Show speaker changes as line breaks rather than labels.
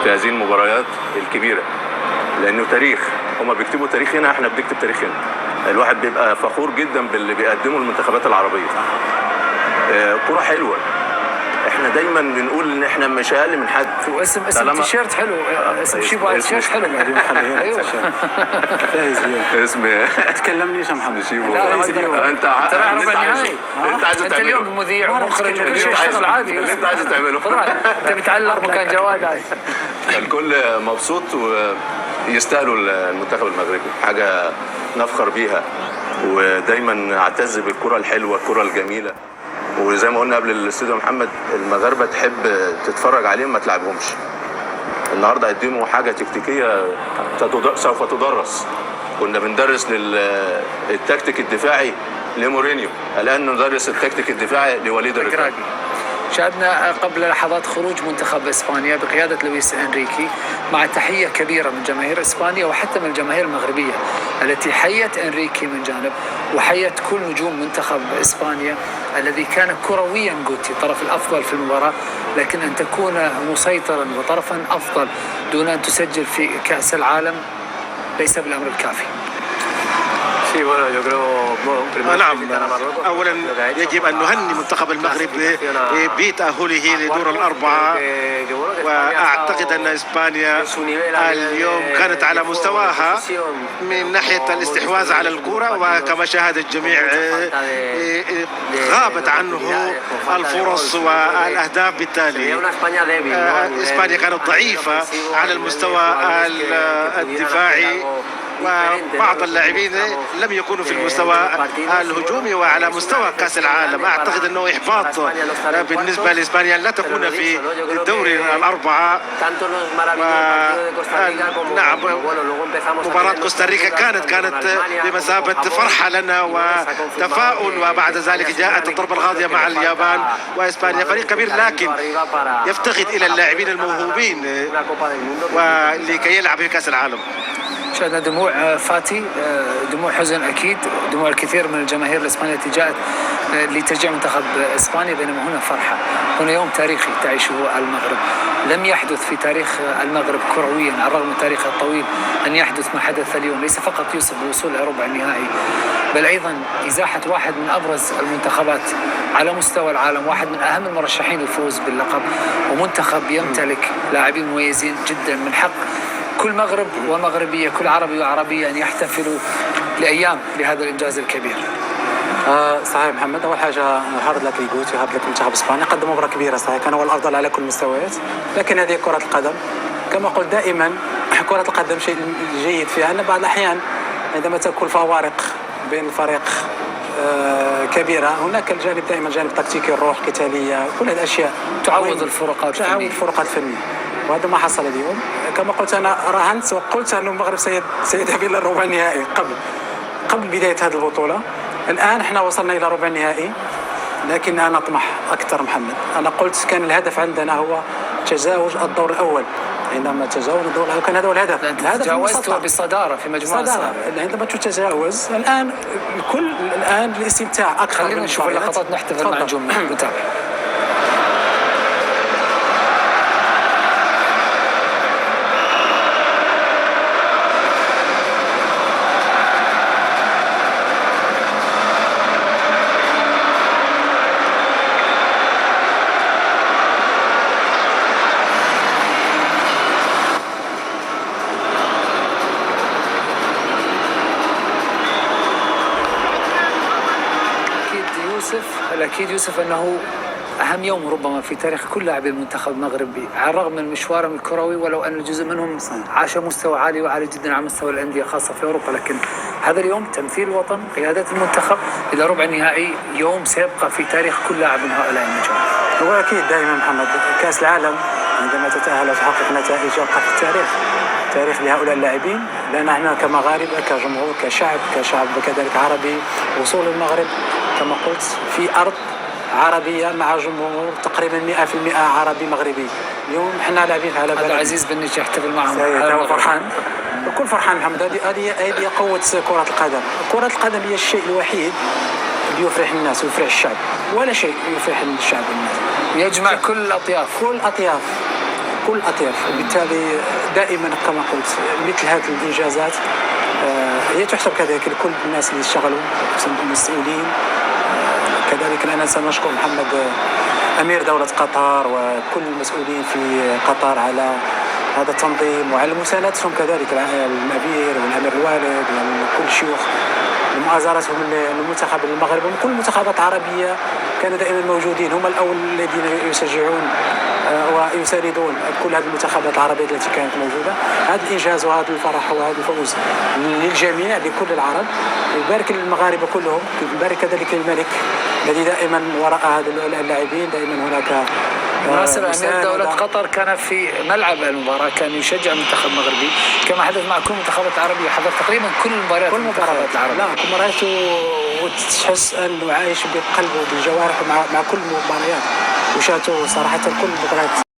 في هذه المباريات الكبيره، لانه تاريخ، هما بيكتبوا تاريخ هنا، احنا بنكتب تاريخ هنا. الواحد بيبقى فخور جدا باللي بيقدمه المنتخبات العربيه. كرة حلوه، احنا دايما بنقول ان احنا مش اقل من حد.
واسم التيشيرت حلو، اسم شيبو التيشيرت حلو.
ايوه
اسم
تكلمني يا محمد
شيبو. انت
انت اليوم مذيع ومخرج وكل شيء شغل عادي.
انت عايز تعمله،
انت بتعلق مكان جواد عادي.
الكل مبسوط ويستاهلوا المنتخب المغربي، حاجه نفخر بيها، ودايما اعتز بالكره الحلوه، الكره الجميله. وزي ما قلنا قبل الاستوديو محمد، المغاربه تحب تتفرج عليهم ما تلعبهمش. النهارده قدموا حاجه تكتيكيه سوف تدرس. كنا بندرس للتكتيك الدفاعي لمورينيو، الان ندرس التكتيك الدفاعي لوليد الركراكي.
شاهدنا قبل لحظات خروج منتخب اسبانيا بقياده لويس انريكي، مع تحيه كبيره من جماهير اسبانيا وحتى من الجماهير المغربيه التي حيت انريكي من جانب، وحيت كل نجوم منتخب اسبانيا الذي كان كرويا جوتي الطرف الافضل في المباراه، لكن ان تكون مسيطرا وطرفا افضل دون ان تسجل في كاس العالم ليس بالامر الكافي.
نعم، اولا يجب ان نهني منتخب المغرب بتاهله لدور الاربعه، واعتقد ان اسبانيا اليوم كانت على مستواها من ناحيه الاستحواذ على الكره، وكما شاهد الجميع غابت عنه الفرص والاهداف. بالتالي اسبانيا كانت ضعيفه على المستوى الدفاعي، وبعض اللاعبين لم يكونوا في المستوى الهجومي وعلى مستوى كأس العالم. أعتقد أنه إحباط بالنسبة لإسبانيا لا تكون في دور الأربعة. نعم، مباراة كوستاريكا كانت بمثابة فرحة لنا وتفاؤل، وبعد ذلك جاءت الضربة القاضية مع اليابان. وإسبانيا فريق كبير لكن يفتقد إلى اللاعبين الموهوبين ولكي يلعب في كأس العالم.
شاهدنا دموع فاتي، دموع حزن أكيد، دموع الكثير من الجماهير الإسبانية التي جاءت لتشجيع منتخب إسبانيا، بينما هنا فرحة. هنا يوم تاريخي تعيشه المغرب، لم يحدث في تاريخ المغرب كرويا على الرغم من تاريخه الطويل أن يحدث ما حدث اليوم. ليس فقط يوسف بالوصول إلى ربع النهائي، بل أيضا إزاحة واحد من أبرز المنتخبات على مستوى العالم، واحد من أهم المرشحين للفوز باللقب، ومنتخب يمتلك لاعبين مميزين جدا. من حق كل مغرب ومغربية، كل عربي وعربية أن يحتفلوا لأيام بهذا الإنجاز الكبير.
صحيح محمد، أول حاجة هارد لك ليغوتي وهارد لك منتخب إسبانيا، قدم مباراة كبيرة صحيح، كان هو الأفضل على كل المستويات، لكن هذه كرة القدم كما قلت دائما. كرة القدم شيء جيد فيها أن بعض الأحيان عندما تكون فوارق بين الفريق كبيرة، هناك الجانب دائما جانب تكتيكي، الروح القتالية، كل هذه الأشياء
تعوض الفروقات
الفنية، وهذا ما حصل اليوم. كما قلت أنا راهنت وقلت أن المغرب سيذهب إلى الربع النهائي قبل بداية هذه البطولة. الآن احنا وصلنا إلى ربع النهائي، لكن أنا أطمح أكثر محمد. أنا قلت كان الهدف عندنا هو تجاوز الدور الأول، عندما تجاوز الدور الأول كان هذا هو الهدف.
تجاوزت بصدارة في مجموعة
عندما تتجاوز الآن الآن الاستمتاع أكثر.
خلينا نشوف اللقطات، نحتفل مع نجوم نتابع. أكيد يوسف أنه أهم يوم ربما في تاريخ كل لاعبي المنتخب المغربي، على الرغم من مشوارهم الكروي، ولو أن جزء منهم عاش مستوى عالي وعالي جدا على مستوى الأندية خاصة في أوروبا، لكن هذا اليوم تمثيل الوطن، قيادة المنتخب إلى ربع النهائي، يوم سيبقى في تاريخ كل لاعب من هؤلاء النجوم.
هو أكيد دائما محمد كأس العالم عندما تتأهل وتحقق نتائج يبقى في تاريخ لهؤلاء اللاعبين، لأن احنا كمغاربة كجمهور كشعب وكذلك عربي، وصول المغرب كما قلت في أرض عربية مع جمهور تقريبا 100% عربي مغربي. اليوم احنا لاعبين على
بلد عزيز بن يحتفل معهم،
هو فرحان، الكل فرحان محمد. هذه قوة كرة القدم. كرة القدم هي الشيء الوحيد اللي يفرح الناس ويفرح الشعب، ولا شيء يفرح الشعب والناس،
يجمع كل الأطياف.
كل الأطياف. وبالتالي دائما كما قلت مثل هذه الإنجازات هي تحسب كذلك لكل الناس اللي اشتغلوا، المسؤولين. كذلك أنا سنشكر محمد أمير دولة قطر وكل المسؤولين في قطر على هذا التنظيم وعلى مساندتهم كذلك الأمير والأمير الوالد وكل الشيوخ لمؤازرتهم للمنتخب المغربي. وكل المنتخبات العربية كانوا دائما موجودين، هم الأول الذين يشجعون ويساندون كل هذه المنتخبات العربية التي كانت موجودة. هذا الإنجاز وهذا الفرح وهذا الفوز للجميع لكل العرب. يبارك للمغاربة كلهم، يبارك كذلك للملك الذي دائما وراء هذا اللاعبين. دائما هناك
ناصر أمير دولة قطر كان في ملعب المباراة، كان يشجع المنتخب المغربي كما حدث مع كل المنتخبات العربية، حضر تقريبا كل مباريات المنتخبات العربية.
لا كل مباريات وتحس أنه عايش بقلبه وبالجوارح مع كل المباريات، وشاتوا صراحة كل المباريات.